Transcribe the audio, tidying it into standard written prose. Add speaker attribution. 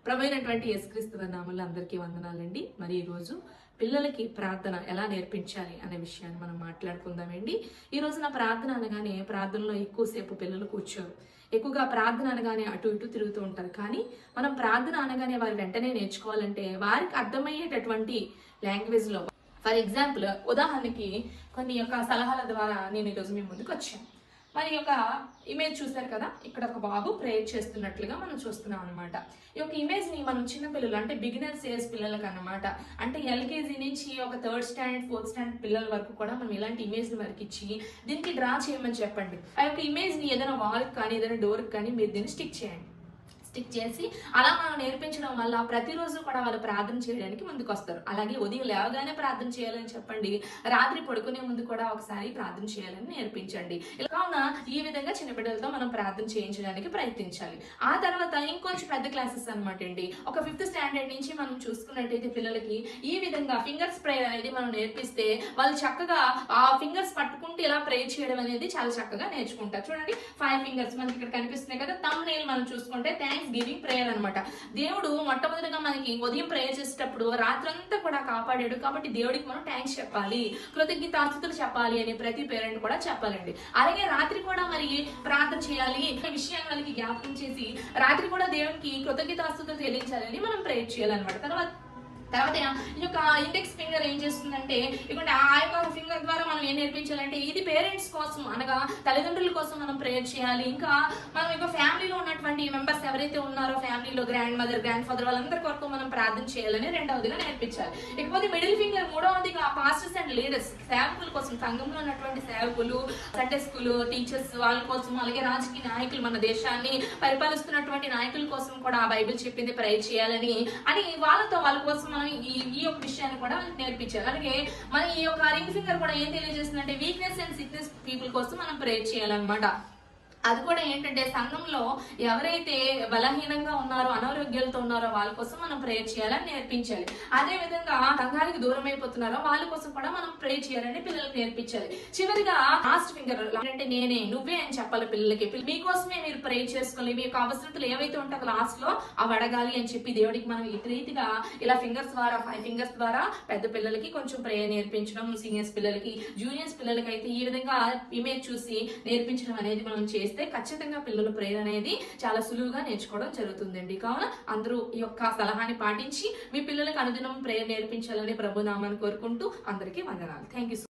Speaker 1: ప్రభువైనటువంటి యేసుక్రీస్తు నామములో అందరికీ వందనాలండి. మరి ఈరోజు పిల్లలకి ప్రార్థన ఎలా నేర్పించాలి అనే విషయాన్ని మనం మాట్లాడుకుందామండి. ఈ రోజున ప్రార్థన అనగానే ప్రార్థనలో ఎక్కువసేపు పిల్లలు కూర్చోరు. ఎక్కువగా ప్రార్థన అనగానే అటు ఇటు తిరుగుతూ ఉంటారు. కానీ మనం ప్రార్థన అనగానే వారు వెంటనే నేర్చుకోవాలంటే వారికి అర్థమయ్యేటటువంటి లాంగ్వేజ్లో, ఫర్ ఎగ్జాంపుల్ ఉదాహరణకి కొన్ని యొక్క సలహాల ద్వారా నేను ఈరోజు మీ ముందుకు వచ్చాను. మరి యొక్క ఇమేజ్ చూసారు కదా, ఇక్కడ ఒక బాబు ప్రేయర్ చేస్తున్నట్లుగా మనం చూస్తున్నాం అనమాట. ఈ యొక్క ఇమేజ్ ని మనం చిన్న పిల్లలు అంటే బిగినర్స్ ఏజ్ పిల్లలకు అనమాట, అంటే ఎల్కేజీ నుంచి ఒక 3rd స్టాండర్డ్ 4th స్టాండర్డ్ పిల్లల వరకు కూడా మనం ఇలాంటి ఇమేజ్ ని వరకు ఇచ్చి దీనికి డ్రా చేయమని చెప్పండి. ఆ యొక్క ఇమేజ్ ని ఏదైనా వాల్ కానీ ఏదైనా డోర్ కానీ మీరు దీన్ని స్టిక్ చేయండి. స్టిక్ చేసి అలా మనం నేర్పించడం వల్ల ప్రతిరోజు కూడా వాళ్ళు ప్రార్థన చేయడానికి ముందుకు వస్తారు. అలాగే ఉదయం లేవగానే ప్రార్థన చేయాలని చెప్పండి, రాత్రి పడుకునే ముందు కూడా ఒకసారి ప్రార్థన చేయాలని నేర్పించండి. కావున ఈ విధంగా చిన్న బిడ్డలతో మనం ప్రార్థన చేయించడానికి ప్రయత్నించాలి. ఆ తర్వాత ఇంకొంచెం పెద్ద క్లాసెస్ అనమాట అండి, ఒక 5th స్టాండర్డ్ నుంచి మనం చూసుకున్నట్టయితే పిల్లలకి ఈ విధంగా ఫింగర్స్ ప్రేయర్ అనేది మనం నేర్పిస్తే వాళ్ళు చక్కగా ఆ ఫింగర్స్ పట్టుకుంటూ ఇలా ప్రేయర్ చేయడం అనేది చాలా చక్కగా నేర్చుకుంటారు. చూడండి 5 ఫింగర్స్ మనకి ఇక్కడ కనిపిస్తున్నాయి కదా. థంబ్నెయిల్ మనం చూసుకుంటే థ్యాంక్స్ గివింగ్ ప్రేయర్ అనమాట. దేవుడు మొట్టమొదటిగా మనకి ఉదయం ప్రేయర్ చేసేటప్పుడు రాత్రంతా కూడా కాపాడాడు కాబట్టి దేవుడికి మనం థ్యాంక్స్ చెప్పాలి, కృతజ్ఞతాస్తుతులు చెప్పాలి అని ప్రతి పేరెంట్ కూడా చెప్పాలండి. అలాగే రాత్రి కూడా మరి ప్రార్థన చేయాలి విషయాన్ని వాళ్ళకి జ్ఞాపకం చేసి రాత్రి కూడా దేవునికి కృతజ్ఞతాస్తుతులు చెల్లించాలని మనం ప్రేయర్ చేయాలన్నమాట. తర్వాత ఈ యొక్క ఇండెక్స్ ఫింగర్ ఏం చేస్తుందంటే ఇక్కడ ఆ యొక్క ఫింగర్ ద్వారా మనం ఏం నేర్పించాలంటే ఇది పేరెంట్స్ కోసం అనగా తల్లిదండ్రుల కోసం మనం ప్రేయర్ చేయాలి. ఇంకా మనం యొక్క ఫ్యామిలీలో ఉన్నటువంటి మెంబర్స్ ఎవరైతే ఉన్నారో ఫ్యామిలీలో గ్రాండ్ మదర్ గ్రాండ్ ఫాదర్ వాళ్ళందరి కొరకు మనం ప్రార్థన చేయాలని రెండవదిగా నేర్పించాలి. ఇకపోతే మిడిల్ ఫింగర్ మూడవదిగా పాస్టర్స్ అండ్ లీడర్స్ సేవకుల కోసం, సంఘంలో ఉన్నటువంటి సేవకులు, సండే స్కూల్ టీచర్స్ వాళ్ళ కోసం, అలాగే రాజకీయ నాయకులు మన దేశాన్ని పరిపాలిస్తున్నటువంటి నాయకుల కోసం కూడా బైబిల్ చెప్పింది ప్రేయర్ చేయాలని అని వాళ్ళ కోసం మనం ఈ యొక్క విషయాన్ని కూడా నేర్పించాలి. అలాగే మన ఈ యొక్క రింగ్ ఫింగర్ కూడా ఏం తెలియజేస్తుందంటే వీక్నెస్ అండ్ సిక్నెస్ పీపుల్ కోసం మనం ప్రేయర్ చేయాలన్నమాట. అది కూడా ఏంటంటే సంఘంలో ఎవరైతే బలహీనంగా ఉన్నారో అనారోగ్యాలతో ఉన్నారో వాళ్ళ కోసం మనం ప్రేయర్ చేయాలని నేర్పించాలి. అదే విధంగా సంఘానికి దూరం అయిపోతున్నారో వాళ్ళ కోసం కూడా మనం ప్రేయర్ చేయాలని పిల్లలకు నేర్పించాలి. చివరిగా లాస్ట్ ఫింగర్ అంటే నేనే నువ్వే అని చెప్పాలి పిల్లలకి. మీకోసమే మీరు ప్రేయర్ చేసుకోవాలి, మీ యొక్క అవసరతలు ఏవైతే ఉంటాయో లాస్ట్ లో అవి అడగాలి అని చెప్పి దేవుడికి మనం ఈ రీతిగా ఇలా ఫింగర్స్ ద్వారా 5 ఫింగర్స్ ద్వారా పెద్ద పిల్లలకి కొంచెం ప్రేయర్ నేర్పించడం, సీనియర్స్ పిల్లలకి జూనియర్స్ పిల్లలకి అయితే ఈ విధంగా ఇమేజ్ చూసి నేర్పించడం అనేది మనం చేస్తే ఖచ్చితంగా పిల్లల ప్రేయర్ అనేది చాలా సులువుగా నేర్చుకోవడం జరుగుతుందండి. కావున అందరూ ఈ యొక్క సలహాని పాటించి మీ పిల్లలకు అనుదినం ప్రేయర్ నేర్పించాలని ప్రభు నామాన్ని కోరుకుంటూ అందరికీ వందనాలు. Thank you.